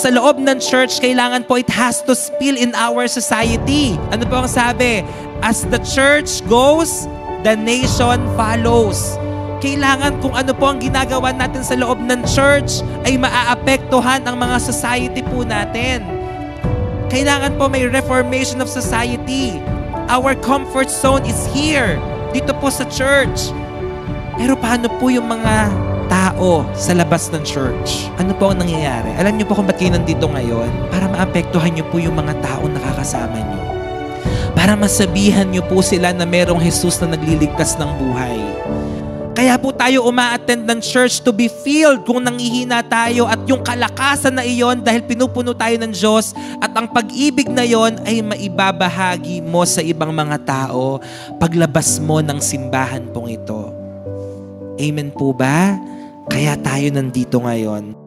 sa loob ng church, kailangan po it has to spill in our society. Ano po ang sabi? As the church goes, the nation follows. Kailangan kung ano po ang ginagawa natin sa loob ng church ay maaapektuhan ang mga society po natin. Kailangan po may reformation of society. Our comfort zone is here, dito po sa church. Pero paano po yung mga tao sa labas ng church? Ano po ang nangyayari? Alam niyo po kung ba't kayo nandito ngayon? Para maapektuhan niyo po yung mga taong nakakasama niyo. Para masabihan niyo po sila na merong Jesus na nagliligtas ng buhay. Kaya po tayo uma-attend ng church to be filled kung nanghihina tayo at yung kalakasan na iyon dahil pinupuno tayo ng Diyos at ang pag-ibig na iyon ay maibabahagi mo sa ibang mga tao paglabas mo ng simbahan pong ito. Amen po ba? Kaya tayo nandito ngayon.